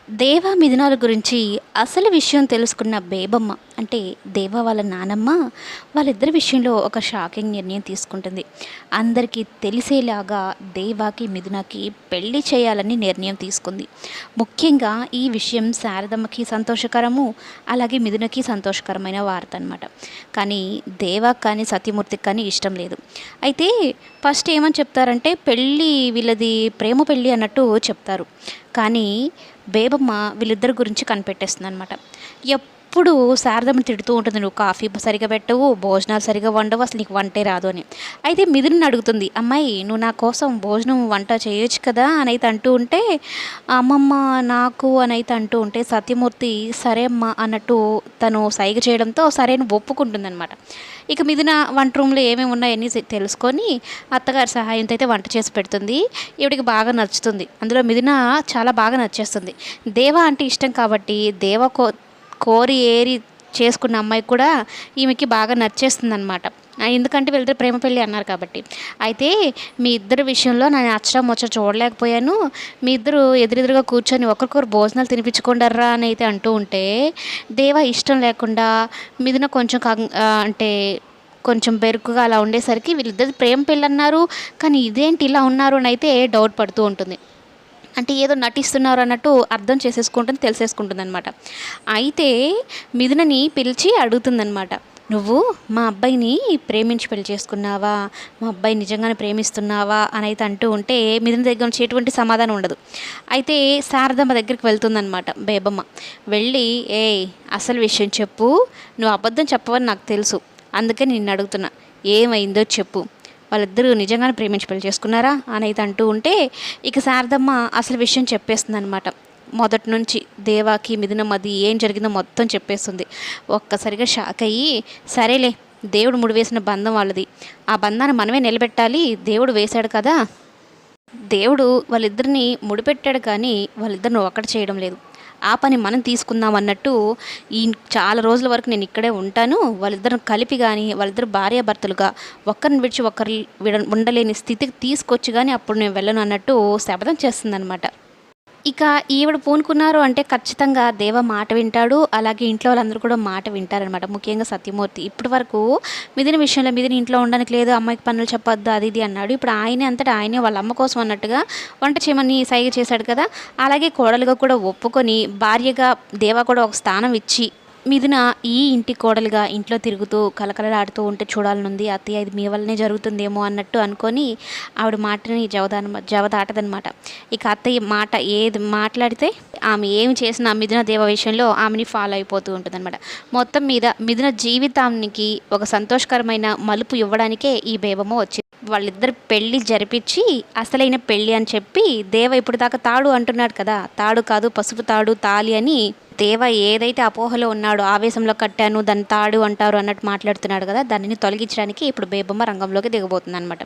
దేవ మిథునాల గురించి అసలు విషయం తెలుసుకున్న బేబమ్మ అంటే దేవ వాళ్ళ నానమ్మ వాళ్ళిద్దరి విషయంలో ఒక షాకింగ్ నిర్ణయం తీసుకుంటుంది. అందరికీ తెలిసేలాగా దేవాకి మిథునకి పెళ్లి చేయాలని నిర్ణయం తీసుకుంది. ముఖ్యంగా ఈ విషయం శారదమ్మకి సంతోషకరము, అలాగే మిథునకి సంతోషకరమైన వార్త అనమాట. కానీ దేవాకి కానీ సత్యమూర్తికి కానీ ఇష్టం లేదు. అయితే ఫస్ట్ ఏమని చెప్తారంటే పెళ్ళి వీళ్ళది ప్రేమ పెళ్ళి అన్నట్టు చెప్తారు. కానీ బేబమ్మ వీళ్ళిద్దరి గురించి కనిపెట్టేస్తుంది అనమాట. ఎప్పుడు శారదమ్మని తిడుతూ ఉంటుంది, నువ్వు కాఫీ సరిగా పెట్టవు, భోజనాలు సరిగా వండవు, అసలు నీకు వంటే రాదు అని. అయితే మిథున్ని అడుగుతుంది, అమ్మాయి నువ్వు నా కోసం భోజనం వంట చేయొచ్చు కదా అని అయితే అంటూ ఉంటే, అమ్మమ్మ నాకు అని అయితే అంటూ ఉంటే సత్యమూర్తి సరే అమ్మ అన్నట్టు తను సైగ చేయడంతో సరే అని ఒప్పుకుంటుంది అనమాట. ఇక మిథున వంట రూమ్లో ఏమేమి ఉన్నాయని తెలుసుకొని అత్తగారి సహాయంతో అయితే వంట చేసి పెడుతుంది. ఈవిడికి బాగా నచ్చుతుంది. అందులో మిథున చాలా బాగా నచ్చేస్తుంది. దేవ అంటే ఇష్టం కాబట్టి దేవ కోరి ఏరి చేసుకున్న అమ్మాయి కూడా ఈమెకి బాగా నచ్చేస్తుంది అనమాట. ఎందుకంటే వీళ్ళిద్దరు ప్రేమ పెళ్ళి అన్నారు కాబట్టి. అయితే మీ ఇద్దరి విషయంలో నేను అచ్చడం వచ్చ చూడలేకపోయాను, మీ ఇద్దరు ఎదురెదురుగా కూర్చొని ఒకరికొకరు భోజనాలు తినిపించుకుంటారా అని అయితే అంటూ ఉంటే, దేవ ఇష్టం లేకుండా మిథున కొంచెం అంటే కొంచెం బెరుకుగా అలా ఉండేసరికి వీళ్ళిద్దరు ప్రేమ పెళ్ళి అన్నారు, కానీ ఇదేంటి ఇలా ఉన్నారు అని అయితే డౌట్ పడుతూ ఉంటుంది. అంటే ఏదో నటిస్తున్నారు అన్నట్టు అర్థం చేసేసుకుంటుంది, తెలిసేసుకుంటుంది అనమాట. అయితే మిథునని పిలిచి అడుగుతుందనమాట, నువ్వు మా అబ్బాయిని ప్రేమించి పెళ్లి చేసుకున్నావా, మా అబ్బాయి నిజంగానే ప్రేమిస్తున్నావా అని అయితే అంటూ ఉంటే మిథున దగ్గర నుంచి ఎటువంటి సమాధానం ఉండదు. అయితే శారదమ్మ దగ్గరికి వెళ్తుందనమాట బేబమ్మ. వెళ్ళి అసలు విషయం చెప్పు, నువ్వు అబద్ధం చెప్పవని నాకు తెలుసు, అందుకే నిన్ను అడుగుతున్నా, ఏమైందో చెప్పు, వాళ్ళిద్దరూ నిజంగానే ప్రేమించి పెళ్లి చేసుకున్నారా అని అయితే అంటూ ఉంటే ఇక శారదమ్మ అసలు విషయం చెప్పేస్తుంది అనమాట. మొదటి నుంచి దేవాకి మిథున మధ్య ఏం జరిగిందో మొత్తం చెప్పేస్తుంది. ఒక్కసారిగా షాక్ అయ్యి, సరేలే దేవుడు ముడివేసిన బంధం వాళ్ళది, ఆ బంధాన్ని మనమే నిలబెట్టాలి, దేవుడు వేశాడు కదా, దేవుడు వాళ్ళిద్దరిని ముడిపెట్టాడు కానీ వాళ్ళిద్దరిని ఒకటి చేయడం లేదు, ఆ పని మనం తీసుకుందాం అన్నట్టు ఈ చాలా రోజుల వరకు నేను ఇక్కడే ఉంటాను, వాళ్ళిద్దరిని కలిపి కానీ వాళ్ళిద్దరు భార్యాభర్తలుగా ఒక్కరిని విడిచి ఒకరి ఉండలేని స్థితికి తీసుకొచ్చి కానీ అప్పుడు నేను వెళ్ళను అన్నట్టు శపథం చేస్తుందనమాట. ఇక ఈవిడ పూనుకున్నారు అంటే ఖచ్చితంగా దేవ మాట వింటాడు, అలాగే ఇంట్లో వాళ్ళందరూ కూడా మాట వింటారనమాట. ముఖ్యంగా సత్యమూర్తి ఇప్పటి వరకు మిథున విషయంలో మిథున ఇంట్లో ఉండడానికి లేదు, అమ్మాయికి పనులు చెప్పొద్దు అది ఇది అన్నాడు. ఇప్పుడు ఆయనే అంతటా ఆయనే వాళ్ళ అమ్మ కోసం అన్నట్టుగా వంట చేయమని సైగ చేశాడు కదా. అలాగే కోడలుగా కూడా ఒప్పుకొని భార్యగా దేవ కూడా ఒక స్థానం ఇచ్చి మిథున ఈ ఇంటి కోడలుగా ఇంట్లో తిరుగుతూ కలకలలాడుతూ ఉంటే చూడాలనుంది. అత్తయ్య ఇది మీ వల్లనే జరుగుతుందేమో అన్నట్టు అనుకొని ఆవిడ మాటని జవదాటదనమాట. ఇక అత్తయ్య మాట ఏది మాట్లాడితే ఆమె ఏమి చేసినా మిథున దేవ విషయంలో ఆమెని ఫాలో అయిపోతూ ఉంటుందన్నమాట. మొత్తం మీద మిథున జీవితానికి ఒక సంతోషకరమైన మలుపు ఇవ్వడానికే ఈ బేబమ్మ వచ్చింది. వాళ్ళిద్దరు పెళ్ళి జరిపించి అసలైన పెళ్ళి అని చెప్పి దేవ ఇప్పుడు దాకా తాడు అంటున్నాడు కదా, తాడు కాదు పసుపు తాడు తాలి అని దేవ ఏదైతే అపోహలో ఉన్నాడో, ఆవేశంలో కట్టాను దాన్ని తాడు అంటారు అన్నట్టు మాట్లాడుతున్నాడు కదా, దానిని తొలగించడానికి ఇప్పుడు బేబమ్మ రంగంలోకి దిగబోతుంది అనమాట.